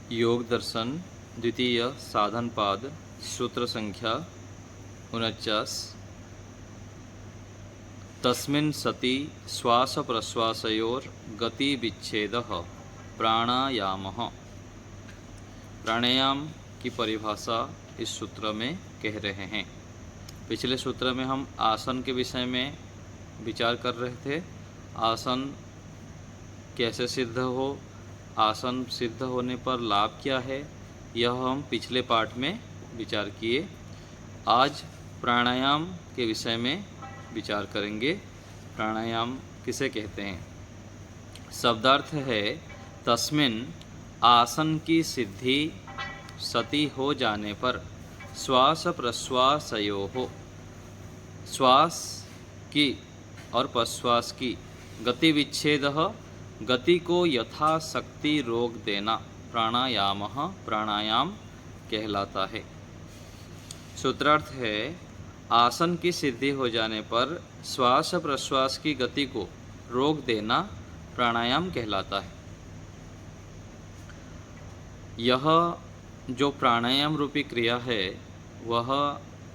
योग दर्शन द्वितीय साधन पाद सूत्र संख्या 49। तस्मिन् सति श्वास प्रश्वासयोर गति विच्छेदः प्राणायामः। प्राणायाम की परिभाषा इस सूत्र में कह रहे हैं। पिछले सूत्र में हम आसन के विषय में विचार कर रहे थे। आसन कैसे सिद्ध हो, आसन सिद्ध होने पर लाभ क्या है, यह हम पिछले पाठ में विचार किए। आज प्राणायाम के विषय में विचार करेंगे। प्राणायाम किसे कहते हैं? शब्दार्थ है तस्मिन् आसन की सिद्धि सति हो जाने पर श्वास प्रश्वासयोः, श्वास की और प्रश्वास की गति विच्छेदः, गति को यथाशक्ति रोक देना प्राणायामः, प्राणायाम कहलाता है। सूत्रार्थ है आसन की सिद्धि हो जाने पर श्वास प्रश्वास की गति को रोक देना प्राणायाम कहलाता है। यह जो प्राणायाम रूपी क्रिया है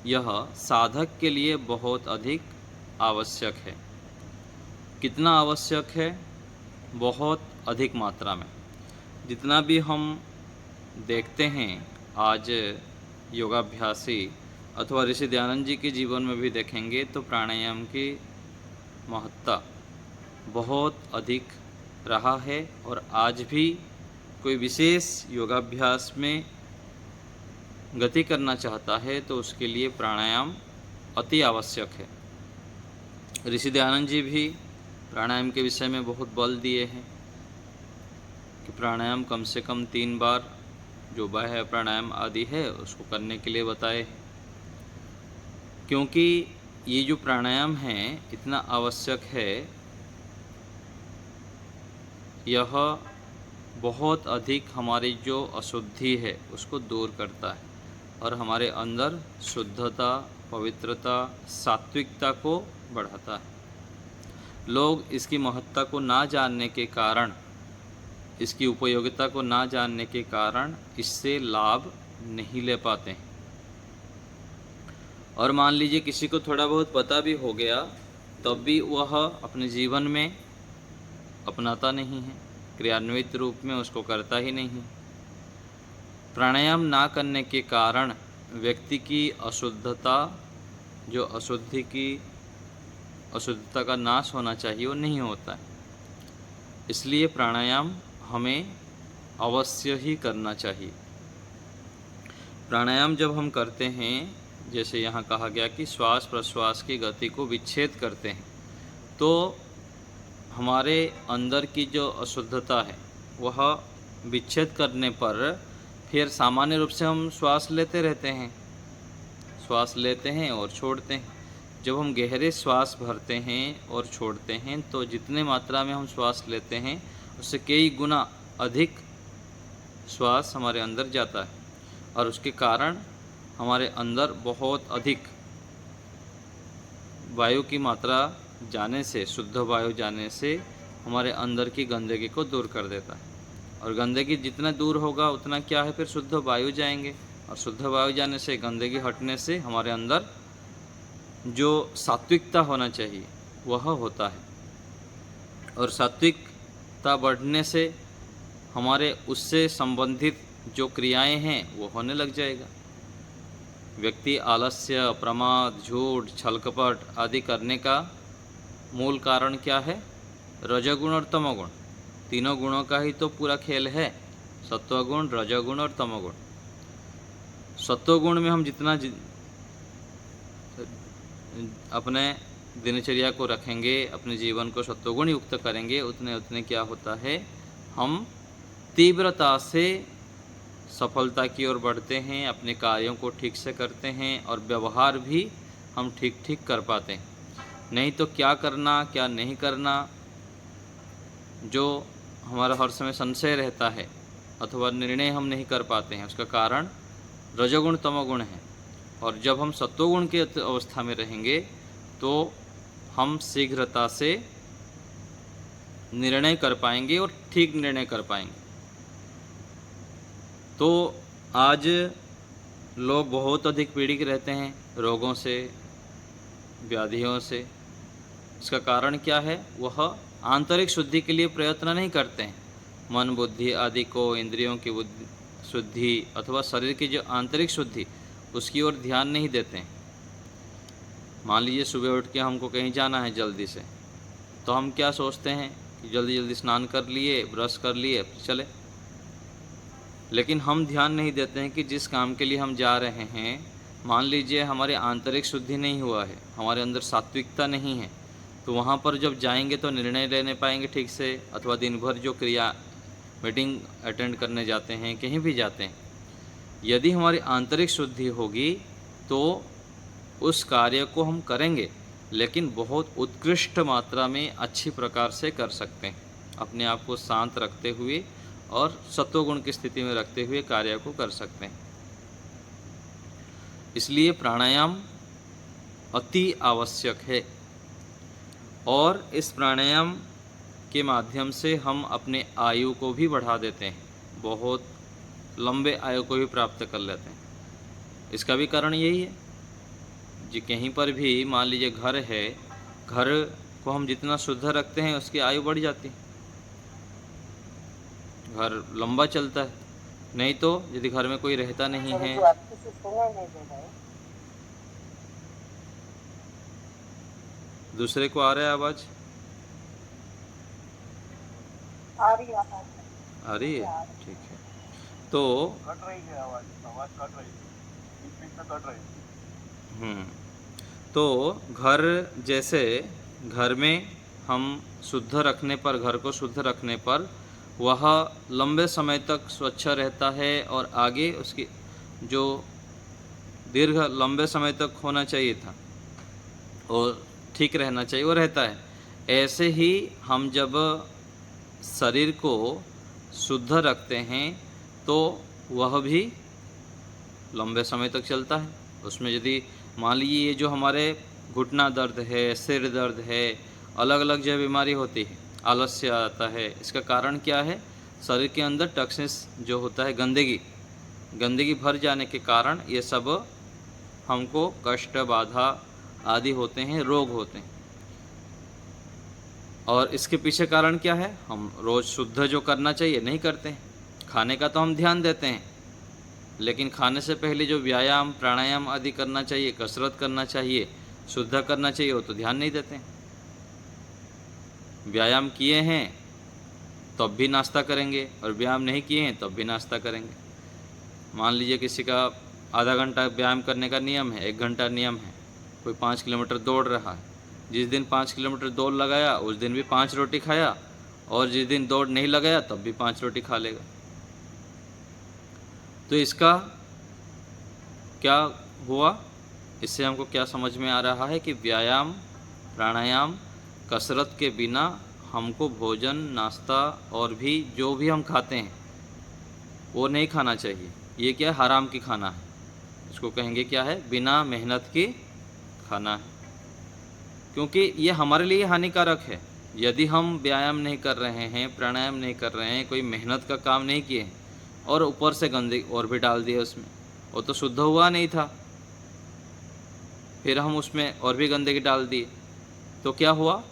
यह साधक के लिए बहुत अधिक आवश्यक है। कितना आवश्यक है? बहुत अधिक मात्रा में। जितना भी हम देखते हैं आज योगाभ्यासी अथवा ऋषि दयानंद जी के जीवन में भी देखेंगे तो प्राणायाम की महत्ता बहुत अधिक रहा है। और आज भी कोई विशेष योगाभ्यास में गति करना चाहता है तो उसके लिए प्राणायाम अति आवश्यक है। ऋषि दयानंद जी भी प्राणायाम के विषय में बहुत बल दिए हैं कि प्राणायाम कम से कम 3 बार जो बाह्य प्राणायाम आदि है उसको करने के लिए बताए। क्योंकि ये जो प्राणायाम है इतना आवश्यक है, यह बहुत अधिक हमारी जो अशुद्धि है उसको दूर करता है और हमारे अंदर शुद्धता, पवित्रता, सात्विकता को बढ़ाता है। लोग इसकी महत्ता को ना जानने के कारण, इसकी उपयोगिता को ना जानने के कारण इससे लाभ नहीं ले पाते हैं। और मान लीजिए किसी को थोड़ा बहुत पता भी हो गया तब भी वह अपने जीवन में अपनाता नहीं है, क्रियान्वित रूप में उसको करता ही नहीं। प्राणायाम ना करने के कारण व्यक्ति की अशुद्धता, जो अशुद्धता का नाश होना चाहिए वो नहीं होता है। इसलिए प्राणायाम हमें अवश्य ही करना चाहिए। प्राणायाम जब हम करते हैं, जैसे यहाँ कहा गया कि श्वास प्रश्वास की गति को विच्छेद करते हैं, तो हमारे अंदर की जो अशुद्धता है वह विच्छेद करने पर फिर सामान्य रूप से हम श्वास लेते रहते हैं, श्वास लेते हैं और छोड़ते हैं। जब हम गहरे श्वास भरते हैं और छोड़ते हैं तो जितने मात्रा में हम श्वास लेते हैं उससे कई गुना अधिक श्वास हमारे अंदर जाता है और उसके कारण हमारे अंदर बहुत अधिक वायु की मात्रा जाने से, शुद्ध वायु जाने से हमारे अंदर की गंदगी को दूर कर देता है। और गंदगी जितना दूर होगा उतना क्या है, फिर शुद्ध वायु जाएंगे और शुद्ध वायु जाने से, गंदगी हटने से हमारे अंदर जो सात्विकता होना चाहिए वह होता है। और सात्विकता बढ़ने से हमारे उससे संबंधित जो क्रियाएं हैं वो होने लग जाएगा। व्यक्ति आलस्य, प्रमाद, झूठ, छलकपट आदि करने का मूल कारण क्या है? रजोगुण और तमोगुण। तीनों गुणों का ही तो पूरा खेल है, सत्वगुण, रजोगुण और तमोगुण। सत्वगुण में हम जितना अपने दिनचर्या को रखेंगे, अपने जीवन को सत्वगुण युक्त करेंगे, उतने उतने क्या होता है, हम तीव्रता से सफलता की ओर बढ़ते हैं, अपने कार्यों को ठीक से करते हैं और व्यवहार भी हम ठीक कर पाते हैं। नहीं तो क्या करना क्या नहीं करना, जो हमारा हर समय संशय रहता है अथवा निर्णय हम नहीं कर पाते हैं, उसका कारण रजोगुण तमोगुण है। और जब हम सत्वगुण की अवस्था में रहेंगे तो हम शीघ्रता से निर्णय कर पाएंगे और ठीक निर्णय कर पाएंगे। तो आज लोग बहुत अधिक पीड़ित रहते हैं रोगों से, व्याधियों से। इसका कारण क्या है? वह आंतरिक शुद्धि के लिए प्रयत्न नहीं करते हैं। मन बुद्धि आदि को, इंद्रियों की शुद्धि अथवा शरीर की जो आंतरिक शुद्धि, उसकी ओर ध्यान नहीं देते हैं। मान लीजिए सुबह उठ के हमको कहीं जाना है जल्दी से, तो हम क्या सोचते हैं कि जल्दी जल्दी स्नान कर लिए, ब्रश कर लिए, चले। लेकिन हम ध्यान नहीं देते हैं कि जिस काम के लिए हम जा रहे हैं, मान लीजिए हमारी आंतरिक शुद्धि नहीं हुआ है, हमारे अंदर सात्विकता नहीं है, तो वहाँ पर जब जाएंगे तो निर्णय लेने पाएंगे ठीक से, अथवा दिन भर जो क्रिया मीटिंग अटेंड करने जाते हैं, कहीं भी जाते हैं, यदि हमारी आंतरिक शुद्धि होगी तो उस कार्य को हम करेंगे, लेकिन बहुत उत्कृष्ट मात्रा में अच्छी प्रकार से कर सकते हैं। अपने आप को शांत रखते हुए और सत्वगुण की स्थिति में रखते हुए कार्य को कर सकते हैं। इसलिए प्राणायाम अति आवश्यक है, और इस प्राणायाम के माध्यम से हम अपने आयु को भी बढ़ा देते हैं, बहुत लंबे आयु को भी प्राप्त कर लेते हैं। इसका भी कारण यही है जी, कहीं पर भी मान लीजिए घर है, घर को हम जितना शुद्ध रखते हैं उसकी आयु बढ़ जाती है, घर लंबा चलता है। नहीं तो यदि घर में कोई रहता नहीं है, दूसरे को आ रहा है आवाज? आ रही है, ठीक है। तो कट रही है आवाज कट रही है, बीच में कट रही है। तो घर जैसे, घर में हम शुद्ध रखने पर, घर को शुद्ध रखने पर वह लंबे समय तक स्वच्छ रहता है, और आगे उसकी जो दीर्घ लंबे समय तक होना चाहिए था और ठीक रहना चाहिए, वो रहता है। ऐसे ही हम जब शरीर को शुद्ध रखते हैं तो वह भी लंबे समय तक चलता है। उसमें यदि मान लीजिए ये जो हमारे घुटना दर्द है, सिर दर्द है, अलग अलग जो बीमारी होती है, आलस्य आता है, इसका कारण क्या है? शरीर के अंदर टॉक्सिन्स जो होता है, गंदगी भर जाने के कारण ये सब हमको कष्ट, बाधा आदि होते हैं, रोग होते हैं। और इसके पीछे कारण क्या है? हम रोज़ शुद्ध जो करना चाहिए नहीं करते हैं। खाने का तो हम ध्यान देते हैं, लेकिन खाने से पहले जो व्यायाम, प्राणायाम आदि करना चाहिए, कसरत करना चाहिए, शुद्ध करना चाहिए, वो तो ध्यान नहीं देते हैं। व्यायाम किए हैं तब भी नाश्ता करेंगे, और व्यायाम नहीं किए हैं तब भी नाश्ता करेंगे। मान लीजिए किसी का आधा घंटा व्यायाम करने का नियम है, 1 घंटा नियम है, कोई 5 किलोमीटर दौड़ रहा है। जिस दिन 5 किलोमीटर दौड़ लगाया उस दिन भी 5 रोटी खाया, और जिस दिन दौड़ नहीं लगाया तब भी 5 रोटी खा लेगा। तो इसका क्या हुआ? इससे हमको क्या समझ में आ रहा है कि व्यायाम, प्राणायाम, कसरत के बिना हमको भोजन, नाश्ता और भी जो भी हम खाते हैं वो नहीं खाना चाहिए। ये क्या है? हराम की खाना है। इसको कहेंगे क्या है? बिना मेहनत की खाना है, क्योंकि ये हमारे लिए हानिकारक है। यदि हम व्यायाम नहीं कर रहे हैं, प्राणायाम नहीं कर रहे हैं, कोई मेहनत का काम नहीं किए, और ऊपर से गंदगी और भी डाल दिए उसमें, वो तो शुद्ध हुआ नहीं था, फिर हम उसमें और भी गंदगी डाल दिए, तो क्या हुआ?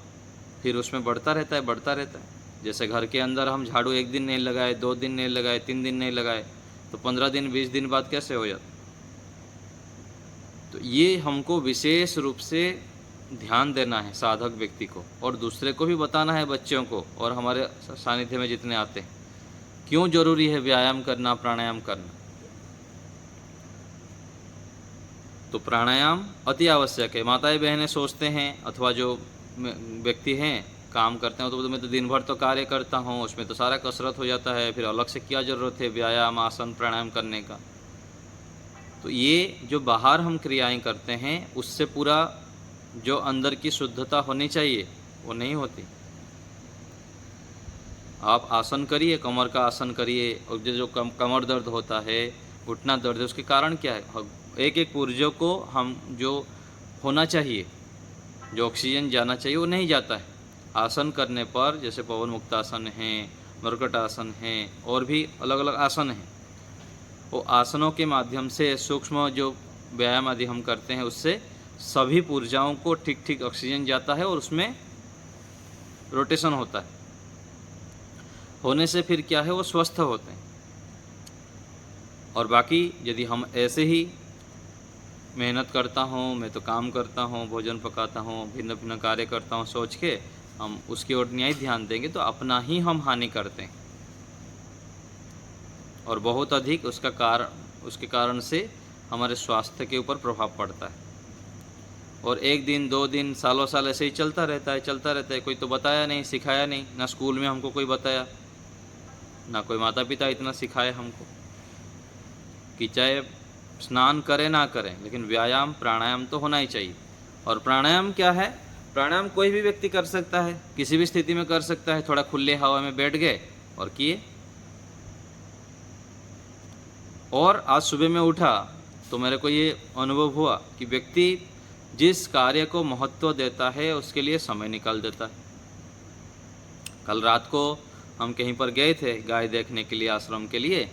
फिर उसमें बढ़ता रहता है, बढ़ता रहता है। जैसे घर के अंदर हम झाड़ू 1 दिन नहीं लगाए, 2 दिन नहीं लगाए, 3 दिन नहीं लगाए, तो 15 दिन 20 दिन बाद कैसे हो जाता? तो ये हमको विशेष रूप से ध्यान देना है साधक व्यक्ति को, और दूसरे को भी बताना है, बच्चों को और हमारे सानिध्य में जितने आते हैं, क्यों जरूरी है व्यायाम करना, प्राणायाम करना। तो प्राणायाम अति आवश्यक है। माताएं बहनें सोचते हैं, अथवा जो व्यक्ति हैं काम करते हैं, तो मैं तो दिन भर तो कार्य करता हूँ, उसमें तो सारा कसरत हो जाता है, फिर अलग से क्या ज़रूरत है व्यायाम, आसन, प्राणायाम करने का। तो ये जो बाहर हम क्रियाएं करते हैं उससे पूरा जो अंदर की शुद्धता होनी चाहिए वो नहीं होती। आप आसन करिए, कमर का आसन करिए, और जो कमर दर्द होता है, घुटना दर्द है, उसके कारण क्या है? एक एक पुर्जों को हम जो होना चाहिए, जो ऑक्सीजन जाना चाहिए, वो नहीं जाता है। आसन करने पर जैसे पवन मुक्तासन है, मरकट आसन है, और भी अलग अलग आसन हैं, वो आसनों के माध्यम से सूक्ष्म जो व्यायाम आदि हम करते हैं उससे सभी ऊर्जाओं को ठीक ठीक ऑक्सीजन जाता है और उसमें रोटेशन होता है। होने से फिर क्या है, वो स्वस्थ होते हैं। और बाकी यदि हम ऐसे ही मेहनत करता हूँ, मैं तो काम करता हूँ, भोजन पकाता हूँ, भिन्न भिन्न कार्य करता हूँ सोच के हम उसकी ओर न्याय ध्यान देंगे तो अपना ही हम हानि करते हैं और बहुत अधिक उसके कारण से हमारे स्वास्थ्य के ऊपर प्रभाव पड़ता है। और एक दिन 2 दिन सालों साल ऐसे ही चलता रहता है। कोई तो बताया नहीं, सिखाया नहीं, ना स्कूल में हमको कोई बताया, ना कोई माता पिता इतना सिखाए हमको कि चाहे स्नान करें ना करें लेकिन व्यायाम प्राणायाम तो होना ही चाहिए। और प्राणायाम क्या है, प्राणायाम कोई भी व्यक्ति कर सकता है, किसी भी स्थिति में कर सकता है। थोड़ा खुले हवा में बैठ गए और किए। और आज सुबह में उठा तो मेरे को ये अनुभव हुआ कि व्यक्ति जिस कार्य को महत्व देता है उसके लिए समय निकाल देता है। कल रात को हम कहीं पर गए थे गाय देखने के लिए, आश्रम के लिए,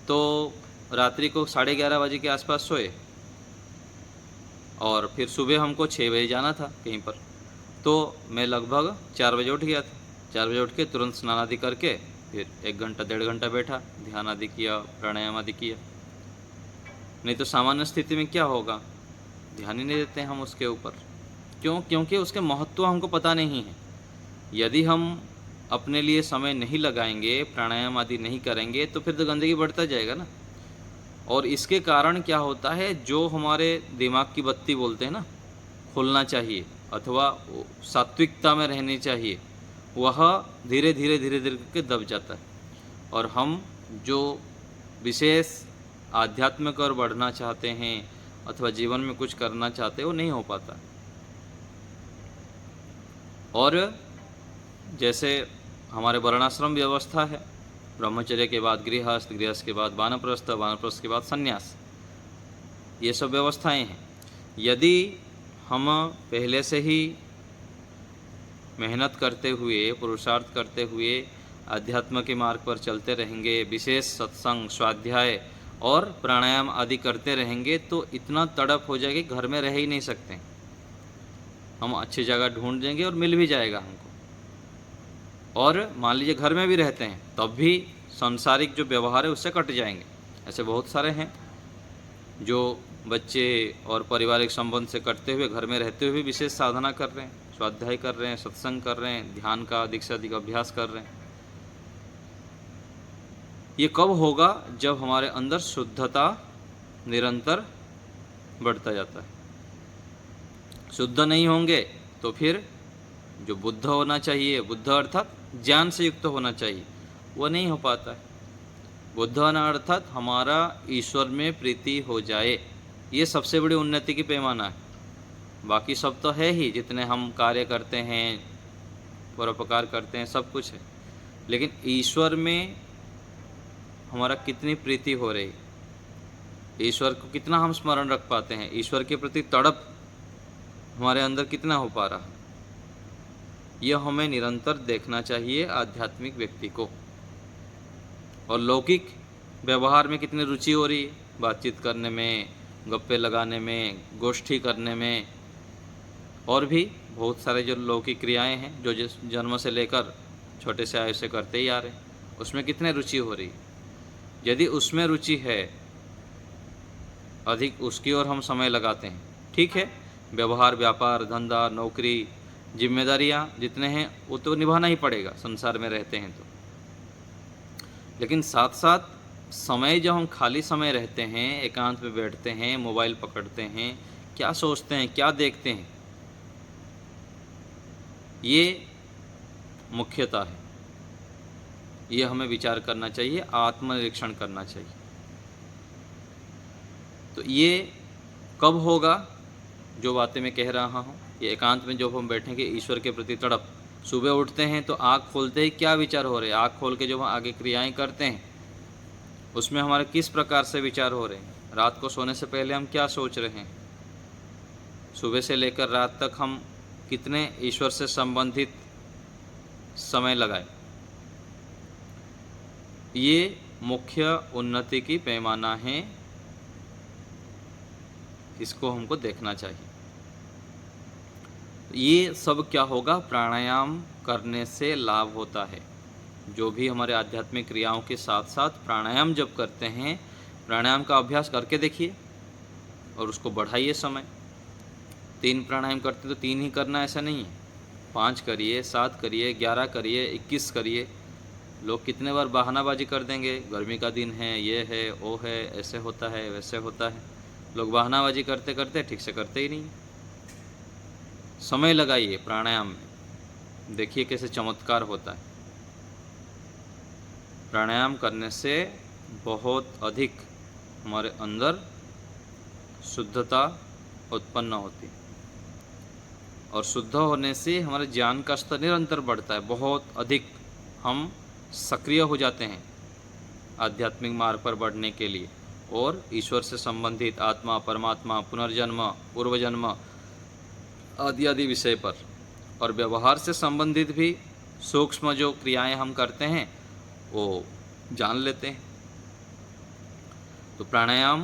तो रात्रि को 11:30 बजे के आसपास सोए और फिर सुबह हमको 6 बजे जाना था कहीं पर। तो मैं लगभग 4 बजे उठ गया था। 4 बजे उठ के तुरंत स्नान आदि करके फिर 1 घंटा 1.5 घंटा बैठा, ध्यान आदि किया, प्राणायाम आदि किया। नहीं तो सामान्य स्थिति में क्या होगा, ध्यान ही नहीं देते हम उसके ऊपर। क्यों? क्योंकि उसके महत्व हमको पता नहीं है। यदि हम अपने लिए समय नहीं लगाएंगे, प्राणायाम आदि नहीं करेंगे तो फिर तो गंदगी बढ़ता जाएगा ना। और इसके कारण क्या होता है, जो हमारे दिमाग की बत्ती बोलते हैं ना, खुलना चाहिए अथवा सात्विकता में रहनी चाहिए, वह धीरे धीरे करके दब जाता है। और हम जो विशेष आध्यात्मिक और बढ़ना चाहते हैं अथवा जीवन में कुछ करना चाहते हैं वो नहीं हो पाता। और जैसे हमारे वर्णाश्रम व्यवस्था है, ब्रह्मचर्य के बाद गृहस्थ, गृहस्थ के बाद वानप्रस्थ, वानप्रस्थ के बाद संन्यास, ये सब व्यवस्थाएं हैं। यदि हम पहले से ही मेहनत करते हुए, पुरुषार्थ करते हुए अध्यात्म के मार्ग पर चलते रहेंगे, विशेष सत्संग, स्वाध्याय और प्राणायाम आदि करते रहेंगे तो इतना तड़प हो जाएगा कि घर में रह ही नहीं सकते। हम अच्छी जगह ढूंढ देंगे और मिल भी जाएगा हमको। और मान लीजिए घर में भी रहते हैं तब भी सांसारिक जो व्यवहार है उससे कट जाएंगे। ऐसे बहुत सारे हैं जो बच्चे और पारिवारिक संबंध से कटते हुए घर में रहते हुए विशेष साधना कर रहे हैं, स्वाध्याय कर रहे हैं, सत्संग कर रहे हैं, ध्यान का अधिक से अधिक अभ्यास कर रहे हैं। ये कब होगा? जब हमारे अंदर शुद्धता निरंतर बढ़ता जाता है। शुद्ध नहीं होंगे तो फिर जो बुद्ध होना चाहिए, बुद्ध अर्थात ज्ञान से युक्त होना चाहिए, वो नहीं हो पाता है। बुद्ध होना अर्थात हमारा ईश्वर में प्रीति हो जाए, ये सबसे बड़ी उन्नति की पैमाना है। बाकी सब तो है ही, जितने हम कार्य करते हैं, परोपकार करते हैं, सब कुछ है, लेकिन ईश्वर में हमारा कितनी प्रीति हो रही, ईश्वर को कितना हम स्मरण रख पाते हैं, ईश्वर के प्रति तड़प हमारे अंदर कितना हो पा रहा, यह हमें निरंतर देखना चाहिए आध्यात्मिक व्यक्ति को। और लौकिक व्यवहार में कितनी रुचि हो रही है, बातचीत करने में, गप्पे लगाने में, गोष्ठी करने में, और भी बहुत सारे जो लौकिक क्रियाएं हैं जो जिस जन्म से लेकर छोटे से आयु से करते ही आ रहे हैं, उसमें कितने रुचि हो रही है। यदि उसमें रुचि है अधिक, उसकी ओर हम समय लगाते हैं, ठीक है, व्यवहार, व्यापार, धंधा, नौकरी, जिम्मेदारियां जितने हैं वो तो निभाना ही पड़ेगा, संसार में रहते हैं तो। लेकिन साथ साथ समय, जब हम खाली समय रहते हैं, एकांत में बैठते हैं, मोबाइल पकड़ते हैं, क्या सोचते हैं, क्या देखते हैं, ये मुख्यता है। ये हमें विचार करना चाहिए, आत्मनिरीक्षण करना चाहिए। तो ये कब होगा जो बातें मैं कह रहा हूँ? ये एकांत में जब हम बैठेंगे, ईश्वर के प्रति तड़प, सुबह उठते हैं तो आँख खोलते ही क्या विचार हो रहे हैं, आँख खोल के जो हम आगे क्रियाएं करते हैं उसमें हमारे किस प्रकार से विचार हो रहे हैं, रात को सोने से पहले हम क्या सोच रहे हैं, सुबह से लेकर रात तक हम कितने ईश्वर से संबंधित समय लगाए, ये मुख्य उन्नति की पैमाना है, इसको हमको देखना चाहिए। ये सब क्या होगा, प्राणायाम करने से लाभ होता है। जो भी हमारे आध्यात्मिक क्रियाओं के साथ साथ प्राणायाम जब करते हैं, प्राणायाम का अभ्यास करके देखिए और उसको बढ़ाइए समय। 3 प्राणायाम करते तो 3 ही करना, ऐसा नहीं है। 5 करिए, 7 करिए, 11 करिए, 21 करिए। लोग कितने बार बहानाबाजी कर देंगे, गर्मी का दिन है, ये है, वो है, ऐसे होता है, वैसे होता है। लोग बहानाबाजी करते करते ठीक से करते ही नहीं। समय लगाइए प्राणायाम में, देखिए कैसे चमत्कार होता है। प्राणायाम करने से बहुत अधिक हमारे अंदर शुद्धता उत्पन्न होती है और शुद्ध होने से हमारे ज्ञान का स्तर निरंतर बढ़ता है। बहुत अधिक हम सक्रिय हो जाते हैं आध्यात्मिक मार्ग पर बढ़ने के लिए और ईश्वर से संबंधित आत्मा, परमात्मा, पुनर्जन्म, पूर्वजन्म आदि आदि विषय पर और व्यवहार से संबंधित भी सूक्ष्म जो क्रियाएं हम करते हैं वो जान लेते हैं। तो प्राणायाम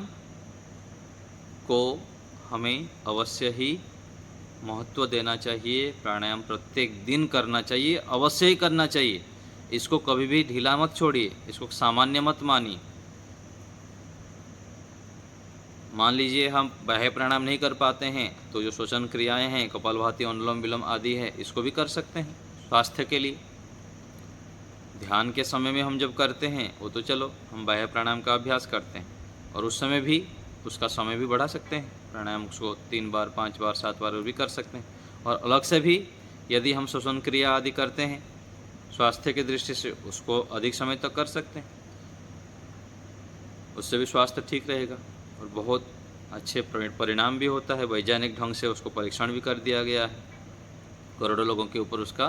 को हमें अवश्य ही महत्व देना चाहिए। प्राणायाम प्रत्येक दिन करना चाहिए, अवश्य ही करना चाहिए। इसको कभी भी ढीला मत छोड़िए, इसको सामान्य मत मानिए। मान लीजिए हम बाह्य प्राणायाम नहीं कर पाते हैं तो जो श्वसन क्रियाएं हैं, कपालभाति, अनुलोम विलोम आदि है, इसको भी कर सकते हैं स्वास्थ्य के लिए। ध्यान के समय में हम जब करते हैं वो तो चलो हम बाह्य प्राणायाम का अभ्यास करते हैं और उस समय भी उसका समय भी बढ़ा सकते हैं। प्राणायाम उसको 3 बार, 5 बार, 7 बार भी कर सकते हैं। और अलग से भी यदि हम श्वसन क्रिया आदि करते हैं स्वास्थ्य की दृष्टि से, उसको अधिक समय तक कर सकते हैं। उससे भी स्वास्थ्य ठीक रहेगा और बहुत अच्छे परिणाम भी होता है। वैज्ञानिक ढंग से उसको परीक्षण भी कर दिया गया है, करोड़ों लोगों के ऊपर उसका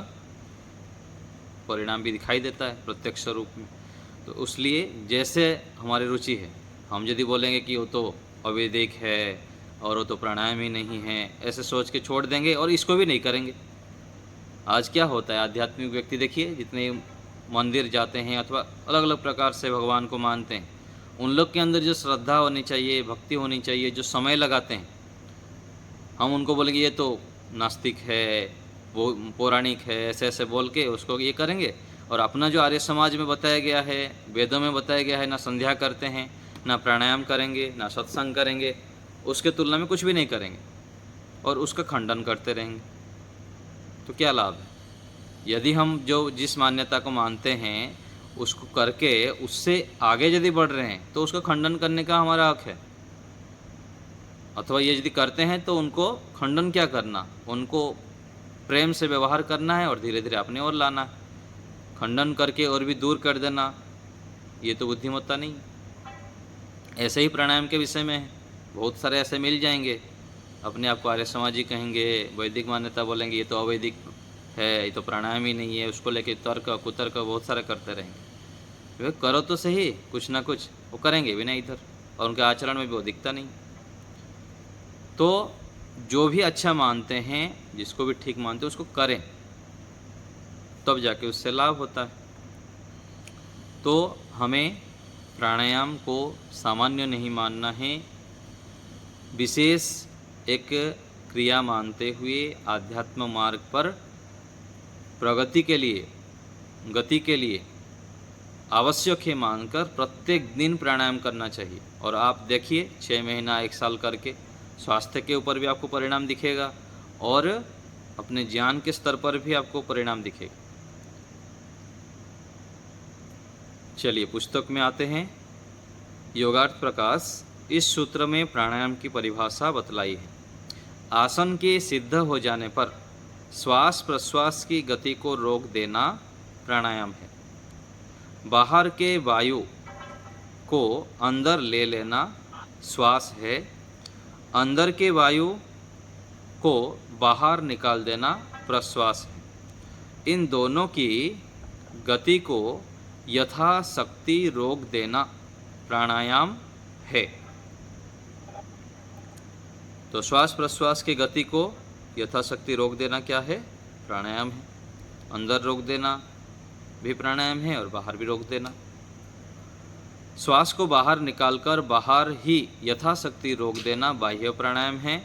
परिणाम भी दिखाई देता है प्रत्यक्ष रूप में। तो इसलिए जैसे हमारी रुचि है, हम यदि बोलेंगे कि वो तो अवैदिक है और वो तो प्राणायाम ही नहीं है, ऐसे सोच के छोड़ देंगे और इसको भी नहीं करेंगे। आज क्या होता है, आध्यात्मिक व्यक्ति देखिए जितने मंदिर जाते हैं अथवा अलग अलग प्रकार से भगवान को मानते हैं, उन लोग के अंदर जो श्रद्धा होनी चाहिए, भक्ति होनी चाहिए, जो समय लगाते हैं, हम उनको बोलेंगे ये तो नास्तिक है, वो पौराणिक है, ऐसे ऐसे बोल के उसको ये करेंगे। और अपना जो आर्य समाज में बताया गया है, वेदों में बताया गया है, ना संध्या करते हैं, ना प्राणायाम करेंगे, ना सत्संग करेंगे, उसके तुलना में कुछ भी नहीं करेंगे और उसका खंडन करते रहेंगे। तो क्या लाभ है? यदि हम जो जिस मान्यता को मानते हैं उसको करके उससे आगे यदि बढ़ रहे हैं तो उसका खंडन करने का हमारा हक है। अथवा ये यदि करते हैं तो उनको खंडन क्या करना, उनको प्रेम से व्यवहार करना है और धीरे धीरे अपने ओर लाना है। खंडन करके और भी दूर कर देना, ये तो बुद्धिमत्ता नहीं। ऐसे ही प्राणायाम के विषय में बहुत सारे ऐसे मिल जाएंगे, अपने आप को आर्य समाजी कहेंगे, वैदिक मान्यता बोलेंगे ये तो अवैदिक है, ये तो प्राणायाम ही नहीं है, उसको लेके तर्क कुतर्क बहुत सारा करते रहेंगे। वे करो तो सही, कुछ ना कुछ वो करेंगे भी नहीं इधर, और उनके आचरण में भी वो दिखता नहीं। तो जो भी अच्छा मानते हैं, जिसको भी ठीक मानते हैं, उसको करें, तब जाके उससे लाभ होता है। तो हमें प्राणायाम को सामान्य नहीं मानना है, विशेष एक क्रिया मानते हुए आध्यात्म मार्ग पर प्रगति के लिए, गति के लिए आवश्यक है मानकर प्रत्येक दिन प्राणायाम करना चाहिए। और आप देखिए 6 महीना 1 साल करके स्वास्थ्य के ऊपर भी आपको परिणाम दिखेगा और अपने ज्ञान के स्तर पर भी आपको परिणाम दिखेगा। चलिए पुस्तक में आते हैं। योगार्थ प्रकाश इस सूत्र में प्राणायाम की परिभाषा बतलाई है। आसन के सिद्ध हो जाने पर श्वास प्रश्वास की गति को रोक देना प्राणायाम है। बाहर के वायु को अंदर ले लेना श्वास है। अंदर के वायु को बाहर निकाल देना प्रश्वास है। इन दोनों की गति को यथाशक्ति रोक देना प्राणायाम है। तो श्वास प्रश्वास की गति को यथाशक्ति रोक देना क्या है? प्राणायाम है। अंदर रोक देना भी प्राणायाम है और बाहर भी रोक देना। श्वास को बाहर निकालकर बाहर ही यथाशक्ति रोक देना बाह्य प्राणायाम है,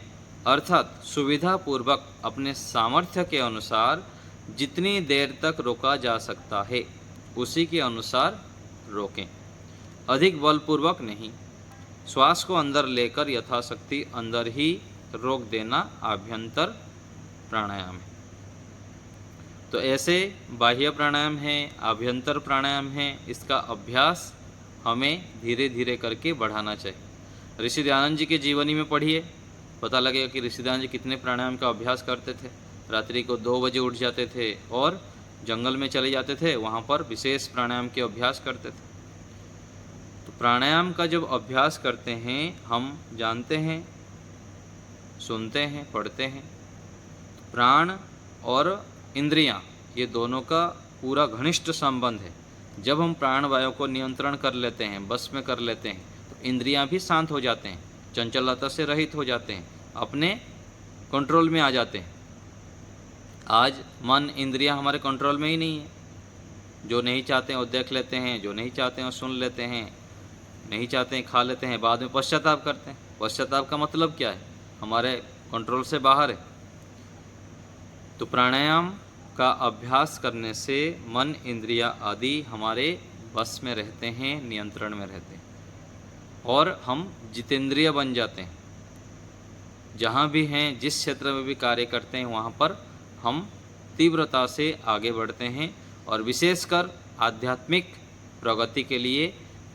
अर्थात सुविधापूर्वक अपने सामर्थ्य के अनुसार जितनी देर तक रोका जा सकता है उसी के अनुसार रोकें, अधिक बलपूर्वक नहीं। श्वास को अंदर लेकर यथाशक्ति अंदर ही रोक देना आभ्यंतर प्राणायाम है। तो ऐसे बाह्य प्राणायाम है, आभ्यंतर प्राणायाम है, इसका अभ्यास हमें धीरे धीरे करके बढ़ाना चाहिए। ऋषि दयानंद जी के जीवनी में पढ़िए, पता लगेगा कि ऋषि दयानंद जी कितने प्राणायाम का अभ्यास करते थे। रात्रि को 2 बजे उठ जाते थे और जंगल में चले जाते थे, वहाँ पर विशेष प्राणायाम के अभ्यास करते थे। तो प्राणायाम का जब अभ्यास करते हैं, हम जानते हैं, सुनते हैं, पढ़ते हैं, प्राण और इंद्रियां ये दोनों का पूरा घनिष्ठ संबंध है। जब हम प्राणवायु को नियंत्रण कर लेते हैं, बस में कर लेते हैं, तो इंद्रियां भी शांत हो जाते हैं, चंचलता से रहित हो जाते हैं, अपने कंट्रोल में आ जाते हैं। आज मन इंद्रियां हमारे कंट्रोल में ही नहीं है। जो नहीं चाहते हैं वो देख लेते हैं, जो नहीं चाहते हैं वो सुन लेते हैं, नहीं चाहते हैं खा लेते हैं, बाद में पश्चाताप करते हैं। पश्चाताप का मतलब क्या है? हमारे कंट्रोल से बाहर है। तो प्राणायाम का अभ्यास करने से मन, इंद्रिया आदि हमारे बस में रहते हैं, नियंत्रण में रहते हैं और हम जितेंद्रिय बन जाते हैं। जहाँ भी हैं, जिस क्षेत्र में भी कार्य करते हैं, वहाँ पर हम तीव्रता से आगे बढ़ते हैं। और विशेषकर आध्यात्मिक प्रगति के लिए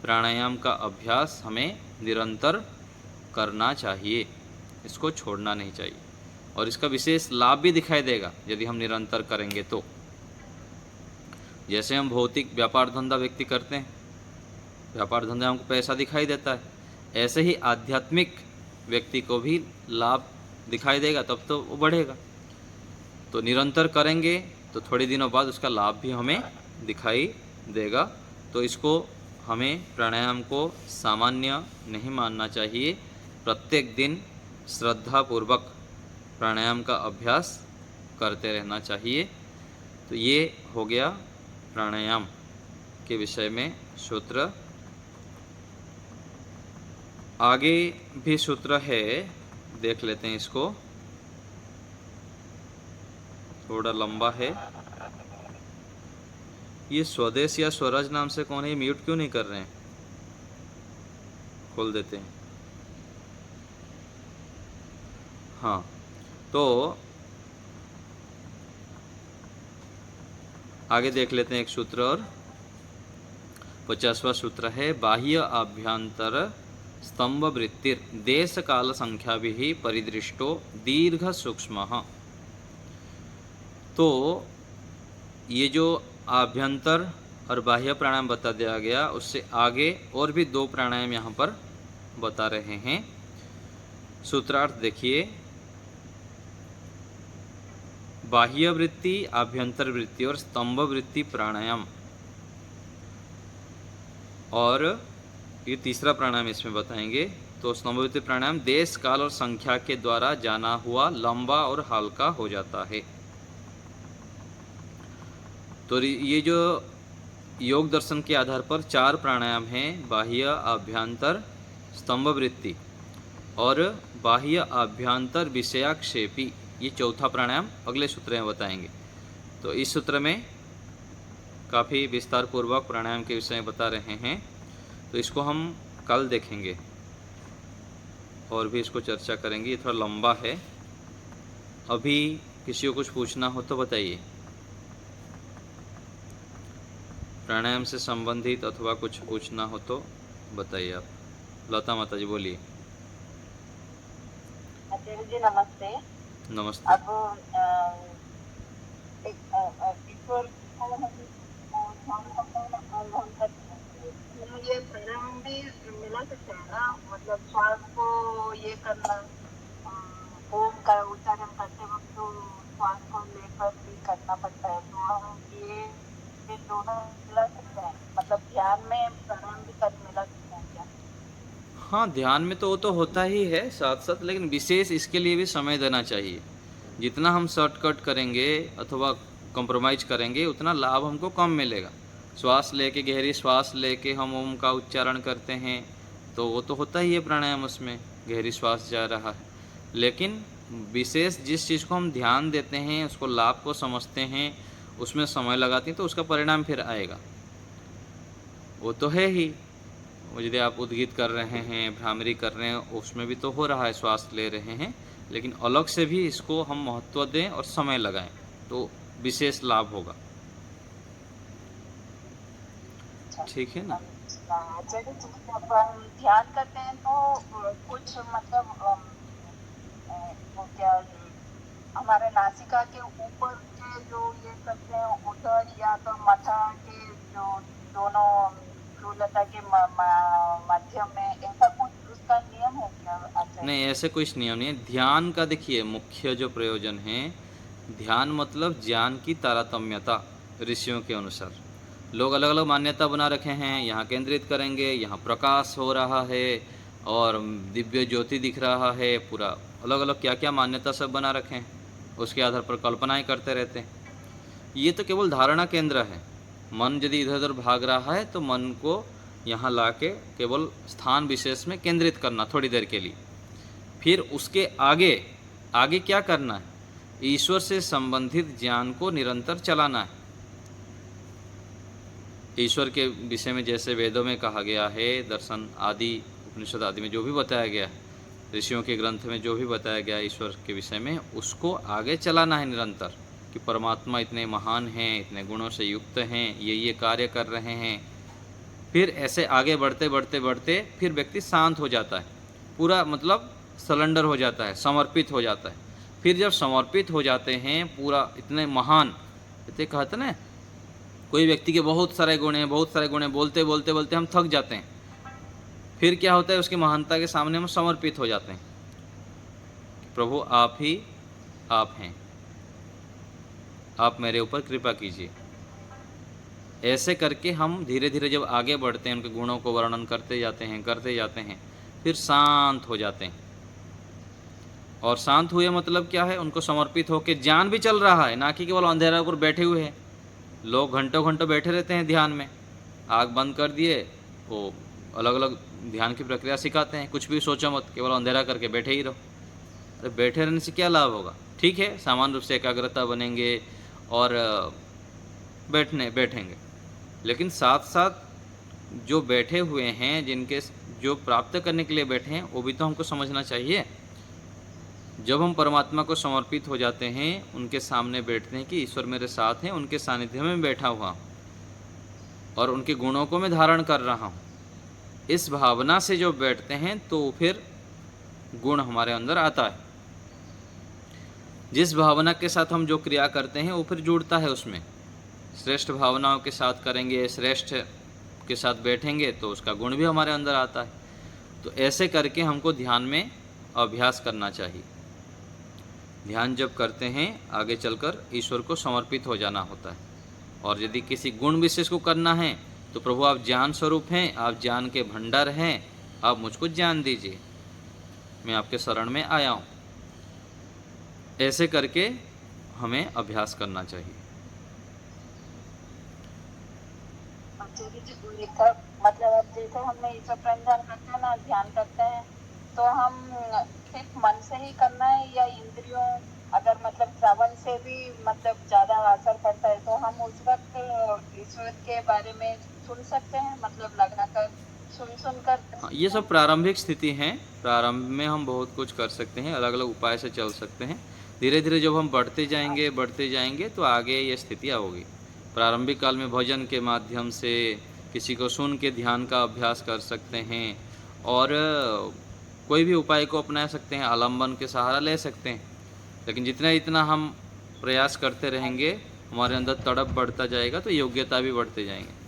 प्राणायाम का अभ्यास हमें निरंतर करना चाहिए, इसको छोड़ना नहीं चाहिए। और इसका विशेष लाभ भी दिखाई देगा यदि हम निरंतर करेंगे तो। जैसे हम भौतिक व्यापार धंधा व्यक्ति करते हैं, व्यापार धंधा हमको पैसा दिखाई देता है, ऐसे ही आध्यात्मिक व्यक्ति को भी लाभ दिखाई देगा, तब तो वो बढ़ेगा। तो निरंतर करेंगे तो थोड़े दिनों बाद उसका लाभ भी हमें दिखाई देगा। तो इसको हमें प्राणायाम को सामान्य नहीं मानना चाहिए, प्रत्येक दिन श्रद्धापूर्वक प्राणायाम का अभ्यास करते रहना चाहिए। तो ये हो गया प्राणायाम के विषय में सूत्र। आगे भी सूत्र है, देख लेते हैं इसको, थोड़ा लंबा है। ये स्वदेश या स्वराज नाम से कौन है? ये म्यूट क्यों नहीं कर रहे हैं? खोल देते हैं। हाँ, तो आगे देख लेते हैं एक सूत्र और। 50वां सूत्र है, बाह्य आभ्यंतर स्तंभ वृत्तिर देश काल संख्या भी परिदृष्टो दीर्घ सूक्ष्म। तो ये जो आभ्यंतर और बाह्य प्राणायाम बता दिया गया, उससे आगे और भी 2 प्राणायाम यहाँ पर बता रहे हैं। सूत्रार्थ देखिए, बाह्य वृत्ति, आभ्यंतर वृत्ति और स्तंभ वृत्ति प्राणायाम, और ये तीसरा प्राणायाम इसमें बताएंगे। तो स्तंभ वृत्ति प्राणायाम देश काल और संख्या के द्वारा जाना हुआ लंबा और हल्का हो जाता है। तो ये जो योग दर्शन के आधार पर 4 प्राणायाम हैं, बाह्य, आभ्यंतर, स्तंभ वृत्ति और बाह्य आभ्यंतर विषयाक्षेपी, ये चौथा प्राणायाम अगले सूत्र में बताएंगे। तो इस सूत्र में काफ़ी विस्तार पूर्वक प्राणायाम के विषय में बता रहे हैं, तो इसको हम कल देखेंगे और भी इसको चर्चा करेंगे। ये थोड़ा लंबा है। अभी किसी को कुछ पूछना हो तो बताइए, प्राणायाम से संबंधित अथवा कुछ पूछना हो तो बताइए आप। लता माता जी बोलिए। आचार्य जी नमस्ते। नमस्ते। अब ये प्राणायाम भी मिला सकते हैं ना, मतलब श्वास को ये करना, ओम का उच्चारण करते वक्त तो श्वास को लेकर भी करना पड़ता है, तो हम ये दोनों मिला सकते हैं, मतलब ध्यान में प्राणायाम भी कर मिला सकते हैं क्या? हाँ, ध्यान में तो वो तो होता ही है साथ साथ, लेकिन विशेष इसके लिए भी समय देना चाहिए। जितना हम शॉर्टकट करेंगे अथवा कॉम्प्रोमाइज़ करेंगे उतना लाभ हमको कम मिलेगा। श्वास लेके, गहरी श्वास लेके हम ओम का उच्चारण करते हैं तो वो तो होता ही है प्राणायाम, उसमें गहरी श्वास जा रहा है। लेकिन विशेष जिस चीज़ को हम ध्यान देते हैं, उसको लाभ को समझते हैं, उसमें समय लगाते हैं, तो उसका परिणाम फिर आएगा। वो तो है ही। वो यदि आप उद्गीत कर रहे हैं, भ्रामरी कर रहे हैं, उसमें भी तो हो रहा है, श्वास ले रहे हैं, लेकिन अलग से भी इसको हम महत्व दें और समय लगाएं तो विशेष लाभ होगा। ठीक है ना? जैसे जब हम ध्यान करते हैं तो कुछ मतलब वो क्या हमारे नासिका के ऊपर के जो ये करते हैं उधर, या तो मथा के जो दोनों भ्रूलता के मध्य में, ऐसा कुछ उसका नियम है क्या आचार्य? नहीं, ऐसे कुछ नियम नहीं है। ध्यान का देखिए मुख्य जो प्रयोजन है, ध्यान मतलब ज्ञान की तारतम्यता। ऋषियों के अनुसार लोग अलग अलग मान्यता बना रखे हैं, यहाँ केंद्रित करेंगे, यहाँ प्रकाश हो रहा है और दिव्य ज्योति दिख रहा है, पूरा अलग अलग क्या क्या मान्यता सब बना रखे हैं, उसके आधार पर कल्पनाएं करते रहते हैं। ये तो केवल धारणा केंद्र है। मन यदि इधर उधर भाग रहा है तो मन को यहाँ लाके केवल स्थान विशेष में केंद्रित करना थोड़ी देर के लिए। फिर उसके आगे आगे क्या करना है? ईश्वर से संबंधित ज्ञान को निरंतर चलाना है। ईश्वर के विषय में जैसे वेदों में कहा गया है, दर्शन आदि उपनिषद आदि में जो भी बताया गया है, ऋषियों के ग्रंथ में जो भी बताया गया है ईश्वर के विषय में, उसको आगे चलाना है निरंतर, कि परमात्मा इतने महान हैं, इतने गुणों से युक्त हैं, ये कार्य कर रहे हैं। फिर ऐसे आगे बढ़ते बढ़ते बढ़ते फिर व्यक्ति शांत हो जाता है, पूरा मतलब सरेंडर हो जाता है, समर्पित हो जाता है। फिर जब समर्पित हो जाते हैं, पूरा इतने महान, इतने कहते ना, कोई व्यक्ति के बहुत सारे गुण हैं, बहुत सारे गुण हैं, बोलते बोलते बोलते हम थक जाते हैं। फिर क्या होता है, उसकी महानता के सामने हम समर्पित हो जाते हैं। प्रभु आप ही आप हैं, आप मेरे ऊपर कृपा कीजिए। ऐसे करके हम धीरे धीरे जब आगे बढ़ते हैं, उनके गुणों को वर्णन करते जाते हैं, फिर शांत हो जाते हैं। और शांत हुए मतलब क्या है, उनको समर्पित होकर ज्ञान भी चल रहा है, ना कि केवल अंधेरा पर बैठे हुए हैं। लोग घंटों घंटों बैठे रहते हैं ध्यान में, आँख बंद कर दिए, वो अलग अलग ध्यान की प्रक्रिया सिखाते हैं, कुछ भी सोचो मत, केवल अंधेरा करके बैठे ही रहो। अरे बैठे रहने से क्या लाभ होगा? ठीक है, सामान्य रूप से एकाग्रता बनेंगे और बैठेंगे, लेकिन साथ साथ जो बैठे हुए हैं, जिनके जो प्राप्त करने के लिए बैठे हैं, वो भी तो हमको समझना चाहिए। जब हम परमात्मा को समर्पित हो जाते हैं, उनके सामने बैठते हैं कि ईश्वर मेरे साथ हैं, उनके सानिध्य में बैठा हुआ हूँ और उनके गुणों को मैं धारण कर रहा हूँ, इस भावना से जो बैठते हैं तो फिर गुण हमारे अंदर आता है। जिस भावना के साथ हम जो क्रिया करते हैं वो फिर जुड़ता है उसमें। श्रेष्ठ भावनाओं के साथ करेंगे, श्रेष्ठ के साथ बैठेंगे तो उसका गुण भी हमारे अंदर आता है। तो ऐसे करके हमको ध्यान में अभ्यास करना चाहिए। ध्यान जब करते हैं, आगे चलकर ईश्वर को समर्पित हो जाना होता है। और यदि किसी गुण विशेष को करना है तो प्रभु आप ज्ञान स्वरूप हैं, आप ज्ञान के भंडार हैं, आप मुझको ज्ञान दीजिए, मैं आपके शरण में आया हूँ। ऐसे करके हमें अभ्यास करना चाहिए। मतलब अब जैसे हमने ईश्वर प्रणिधान करते हैं ना, ध्यान करते हैं, तो हम सिर्फ मन से ही करना है या इंद्रियों, अगर मतलब श्रवण से भी मतलब ज्यादा असर पड़ता है तो हम उस वक्त ईश्वर के बारे में सुन सकते हैं, मतलब लगाकर सुन कर। ये सब प्रारंभिक स्थिति है। प्रारंभ में हम बहुत कुछ कर सकते हैं, अलग अलग उपाय से चल सकते हैं। धीरे धीरे जब हम बढ़ते जाएंगे तो आगे ये स्थितियाँ होगी। प्रारंभिक काल में भजन के माध्यम से किसी को सुन के ध्यान का अभ्यास कर सकते हैं और कोई भी उपाय को अपना सकते हैं, आलम्बन के सहारा ले सकते हैं। लेकिन जितना हम प्रयास करते रहेंगे, हमारे अंदर तड़प बढ़ता जाएगा तो योग्यता भी बढ़ते जाएंगे।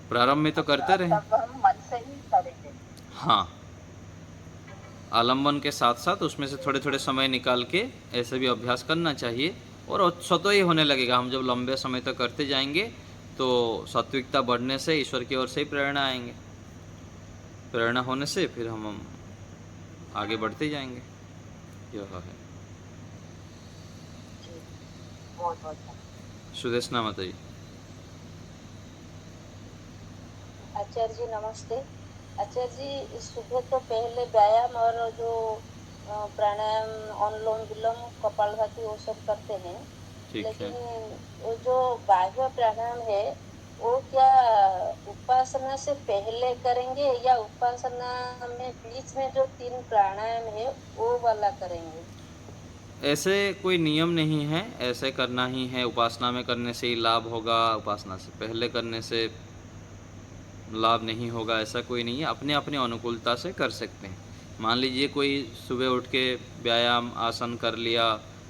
प्रारंभ में तो करते रहें। हम मन से ही करेंगे। हाँ, आलम्बन के साथ साथ उसमें से थोड़े थोड़े समय निकाल के ऐसे भी अभ्यास करना चाहिए और स्वतः ही होने लगेगा। हम जब लंबे समय तक करते जाएंगे तो सात्विकता बढ़ने से ईश्वर की ओर से ही प्रेरणा आएंगे। प्रेरणा होने से फिर हम आगे बढ़ते जाएंगे। यह है। बहुत बहुत सुदेशना माता जी। आचार्य जी नमस्ते। आचार्य जी सुबह तो पहले व्यायाम और जो प्राणायाम, अनुलोम विलोम, कपालभाति वो सब करते हैं, ठीक है। लेकिन वो जो बाह्य प्राणायाम है वो क्या उपासना से पहले करेंगे या उपासना में बीच में जो 3 प्राणायाम है वो वाला करेंगे? ऐसे कोई नियम नहीं है, ऐसे करना ही है, उपासना में करने से ही लाभ होगा, उपासना से पहले करने से लाभ नहीं होगा, ऐसा कोई नहीं है। अपने अपने अनुकूलता से कर सकते हैं। मान लीजिए कोई सुबह उठ के व्यायाम आसन कर लिया,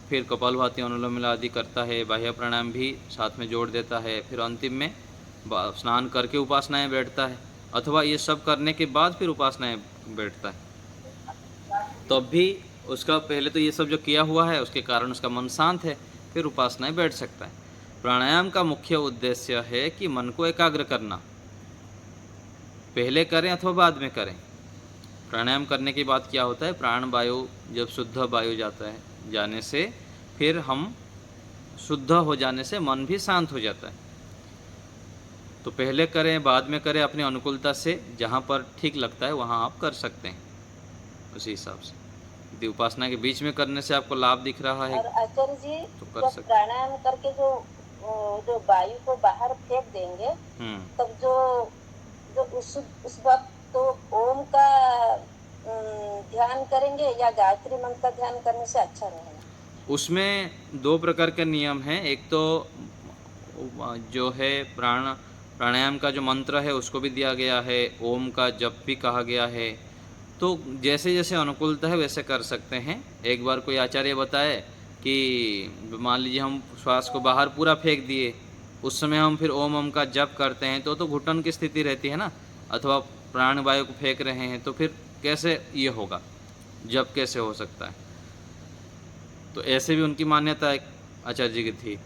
फिर कपालभाति अनुलोम विलोम आदि करता है, बाह्य प्राणायाम भी साथ में जोड़ देता है, फिर अंतिम में स्नान करके उपासनाएं बैठता है, अथवा ये सब करने के बाद फिर उपासनाएं बैठता है, तब भी उसका पहले तो ये सब जो किया हुआ है उसके कारण उसका मन शांत है, फिर उपासनाएं बैठ सकता है। प्राणायाम का मुख्य उद्देश्य है कि मन को एकाग्र करना, पहले करें अथवा बाद में करें। प्राणायाम करने के बाद क्या होता है, प्राण वायु जब शुद्ध वायु जाता है, जाने से फिर हम शुद्ध हो जाने से मन भी शांत हो जाता है। तो पहले करें बाद में करें, अपनी अनुकूलता से जहाँ पर ठीक लगता है वहाँ आप कर सकते हैं उसी हिसाब से। यदि उपासना के बीच में करने से आपको लाभ दिख रहा है और आचार्य जी तो कर जब सकते। प्राणायाम करके जो वायु को बाहर फेंक देंगे तब जो जो उस वक्त तो ओम का ध्यान करेंगे या गायत्री मंत्र का ध्यान करने से अच्छा रहेगा? उसमें 2 प्रकार के नियम हैं। एक तो जो है प्राणायाम का जो मंत्र है उसको भी दिया गया है, ओम का जप भी कहा गया है। तो जैसे जैसे अनुकूलता है वैसे कर सकते हैं। एक बार कोई आचार्य बताए कि मान लीजिए हम श्वास को बाहर पूरा फेंक दिए, उस समय हम फिर ओम ओम का जप करते हैं तो घुटन की स्थिति रहती है ना, अथवा प्राण वायु को फेंक रहे हैं तो फिर कैसे ये होगा, जप कैसे हो सकता है। तो ऐसे भी उनकी मान्यता एक आचार्य जी की थी।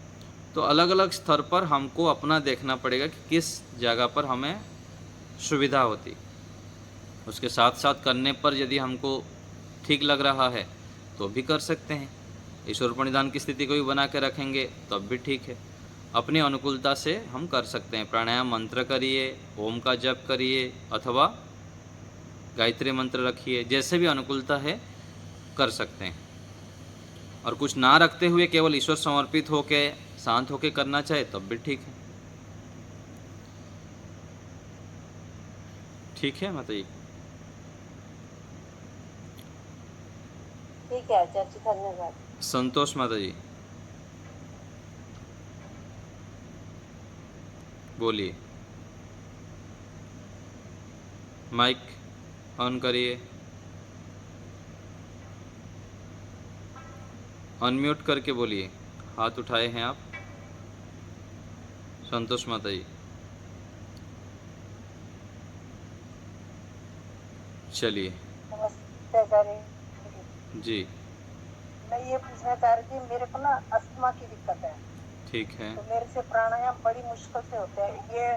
तो अलग अलग स्तर पर हमको अपना देखना पड़ेगा कि किस जगह पर हमें सुविधा होती, उसके साथ साथ करने पर यदि हमको ठीक लग रहा है तो भी कर सकते हैं। ईश्वर प्रणिधान की स्थिति को भी बना के रखेंगे तब भी ठीक है। अपनी अनुकूलता से हम कर सकते हैं। प्राणायाम मंत्र करिए, ओम का जप करिए, अथवा गायत्री मंत्र रखिए, जैसे भी अनुकूलता है कर सकते हैं। और कुछ ना रखते हुए केवल ईश्वर समर्पित होके शांत होके करना चाहे तब भी ठीक है। ठीक है माता जी? ठीक है आचार्य जी, धन्यवाद। संतोष माता जी बोलिए, माइक ऑन करिए, अनम्यूट करके बोलिए। हाथ उठाए हैं आप, संतोष माता जी। चलिए नमस्ते आचार्य जी। मैं ये पूछना चाह रही थी, मेरे को ना अस्थमा की दिक्कत है। ठीक है। तो मेरे से प्राणायाम बड़ी मुश्किल से होते हैं। ये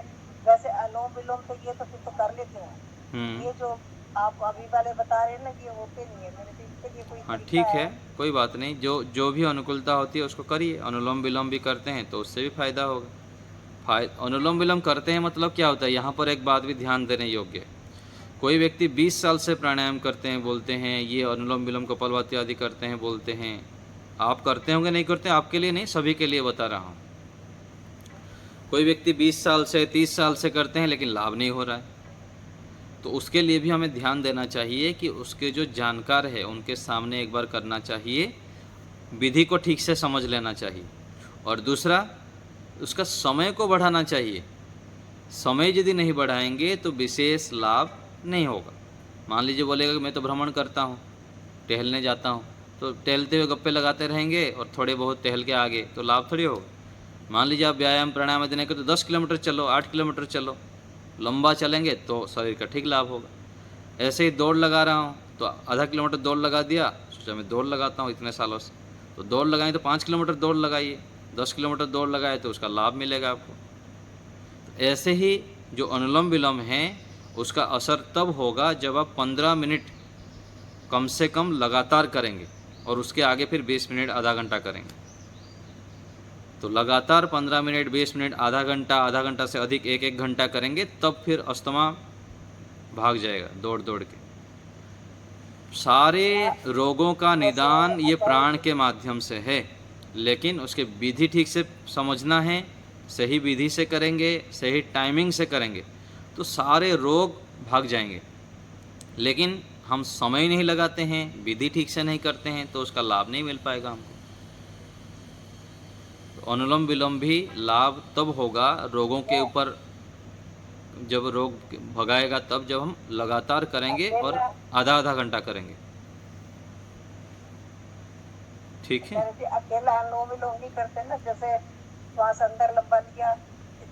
वैसे अनुलोम विलोम तो ये तो फिर तो कर लेते हैं, ये जो आप अभी वाले बता रहे हैं ना ये होते नहीं है मेरे से, इसके लिए कोई हाँ तरीका ठीक है, कोई बात नहीं। जो भी अनुकूलता होती है उसको करिए। अनुलोम विलोम भी करते हैं तो उससे भी फायदा होगा। अनुलोम विलोम करते हैं मतलब क्या होता है, यहाँ पर एक बात भी ध्यान देने योग्य है। कोई व्यक्ति 20 साल से प्राणायाम करते हैं, बोलते हैं ये अनुलोम विलोम कपालभाति आदि करते हैं, बोलते हैं। आप करते होंगे, नहीं करते, आपके लिए नहीं, सभी के लिए बता रहा हूँ। कोई व्यक्ति 20 साल से 30 साल से करते हैं लेकिन लाभ नहीं हो रहा है, तो उसके लिए भी हमें ध्यान देना चाहिए कि उसके जो जानकार है उनके सामने एक बार करना चाहिए, विधि को ठीक से समझ लेना चाहिए। और दूसरा, उसका समय को बढ़ाना चाहिए। समय यदि नहीं बढ़ाएंगे तो विशेष लाभ नहीं होगा। मान लीजिए बोलेगा कि मैं तो भ्रमण करता हूँ, टहलने जाता हूँ, तो टहलते हुए गप्पे लगाते रहेंगे और थोड़े बहुत टहल के आगे, तो लाभ थोड़ी होगा। मान लीजिए आप व्यायाम प्राणायाम देने के तो 10 किलोमीटर चलो, 8 किलोमीटर चलो, लंबा चलेंगे तो शरीर का ठीक लाभ होगा। ऐसे ही दौड़ लगा रहा हूँ तो आधा किलोमीटर दौड़ लगा दिया, सोचा मैं दौड़ लगाता हूँ इतने सालों से, तो दौड़ लगाएं तो 5 किलोमीटर दौड़ लगाइए, 10 किलोमीटर दौड़ लगाए तो उसका लाभ मिलेगा आपको। तो ऐसे ही जो अनुलोम विलोम है उसका असर तब होगा जब आप 15 मिनट कम से कम लगातार करेंगे और उसके आगे फिर 20 मिनट आधा घंटा करेंगे। तो लगातार 15 मिनट, 20 मिनट, आधा घंटा से अधिक 1-1 घंटा करेंगे, तब फिर अस्थमा भाग जाएगा दौड़ दौड़ के। सारे रोगों का निदान ये प्राण के माध्यम से है, लेकिन उसके विधि ठीक से समझना है, सही विधि से करेंगे, सही टाइमिंग से करेंगे तो सारे रोग भाग जाएंगे। लेकिन हम समय नहीं लगाते हैं, विधि ठीक से नहीं करते हैं, तो उसका लाभ नहीं मिल पाएगा हमको। तो अनुलोम विलोम भी लाभ तब होगा रोगों के ऊपर, जब रोग भगाएगा तब, जब हम लगातार करेंगे और आधा घंटा करेंगे। ठीक है। अकेला अनुलोम विलोम नहीं करते ना, जैसे श्वास अंदर लंबा लिया,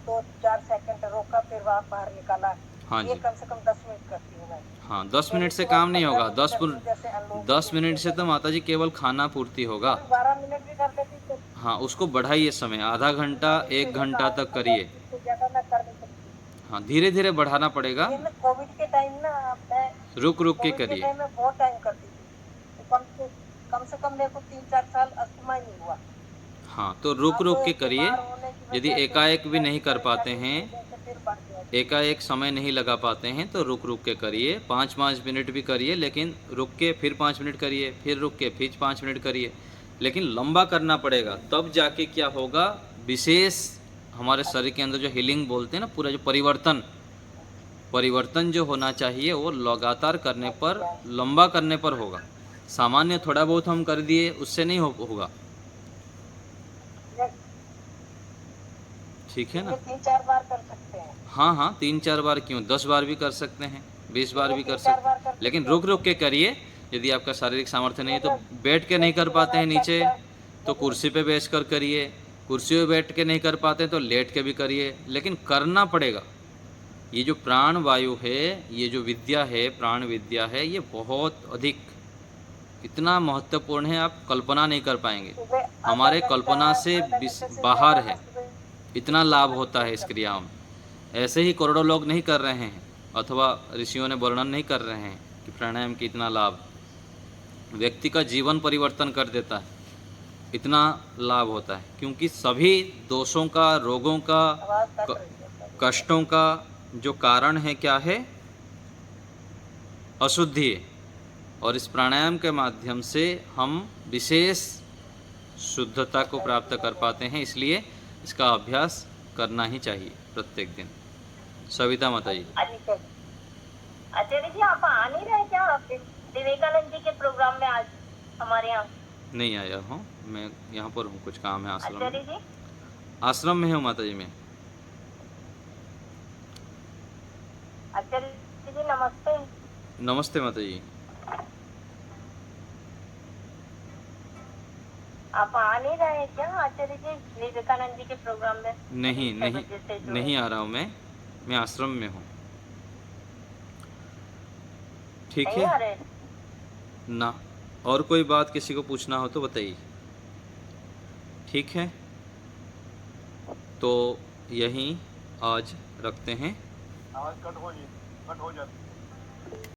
2-4 सेकंड रोका, फिर वहाँ बाहर निकाला। हाँ ये जी, कम से कम 10 मिनट करती हूँ मैं। हाँ 10 मिनट से काम नहीं होगा। 10 मिनट से तो माता जी केवल खाना पूर्ति होगा। 12 मिनट भी कर लेती तो हाँ, उसको बढ़ाइए समय, आधा घंटा 1 घंटा तक करिए। इससे ज्यादा मैं कर नहीं सकती। हाँ, धीरे धीरे बढ़ाना पड़ेगा, ये मैं कोविड के टाइम ना, मैं रुक रुक के कोविड के करिए। टाइम में बहुत टाइम करती थी, तो कम से कम मेरे को 3-4 साल अस्थमा ही नहीं हुआ। हाँ, तो रुक रुक के करिए। यदि एकाएक भी नहीं कर पाते हैं, एकाएक समय नहीं लगा पाते हैं, तो रुक रुक के करिए। 5-5 मिनट भी करिए, लेकिन रुक के फिर 5 मिनट करिए, फिर रुक के फिर 5 मिनट करिए, लेकिन लंबा करना पड़ेगा। तब जाके क्या होगा, विशेष हमारे शरीर के अंदर जो हीलिंग बोलते हैं ना, पूरा जो परिवर्तन जो होना चाहिए वो लगातार करने पर, लंबा करने पर होगा। सामान्य थोड़ा बहुत हम कर दिए उससे नहीं होगा। ठीक है ना। 3-4 बार कर सकते हैं। हाँ 3-4 बार क्यों, 10 बार भी कर सकते हैं, 20 बार भी कर सकते हैं, लेकिन रुक रुक के करिए। यदि आपका शारीरिक सामर्थ्य नहीं है तो बैठ के नहीं कर पाते हैं नीचे, तो कुर्सी पे बैठ कर करिए। कुर्सी पे बैठ के नहीं कर पाते तो लेट के भी करिए, लेकिन करना पड़ेगा। ये जो प्राण वायु है, ये जो विद्या है, प्राण विद्या है, ये बहुत अधिक, इतना महत्वपूर्ण है, आप कल्पना नहीं कर पाएंगे। हमारे कल्पना से बाहर है, इतना लाभ होता है इस क्रियाओं में। ऐसे ही करोड़ों लोग नहीं कर रहे हैं, अथवा ऋषियों ने वर्णन नहीं कर रहे हैं कि प्राणायाम की इतना लाभ व्यक्ति का जीवन परिवर्तन कर देता है, इतना लाभ होता है। क्योंकि सभी दोषों का, रोगों का, कष्टों का जो कारण है क्या है, अशुद्धि है। और इस प्राणायाम के माध्यम से हम विशेष शुद्धता को प्राप्त कर पाते हैं, इसलिए इसका अभ्यास करना ही चाहिए प्रत्येक दिन। सविता माता जी। आचार्य जी, आप आ नहीं रहे क्या विवेकानंद जी के प्रोग्राम में आज हमारे यहाँ? नहीं आया हूँ, मैं यहाँ पर हूँ, कुछ काम है आश्रम आचार्य में। जी, आश्रम में हूँ माता जी मैं। आचार्य जी नमस्ते। नमस्ते माता जी। आप आ नहीं रहे क्या आचार्य जी विवेकानंद जी के प्रोग्राम में? नहीं आ रहा हूँ मैं आश्रम में हूँ। ठीक नहीं आ है रहे? ना। और कोई बात किसी को पूछना हो तो बताइए। ठीक है, तो यहीं आज रखते हैं। आवाज कट हो जाती।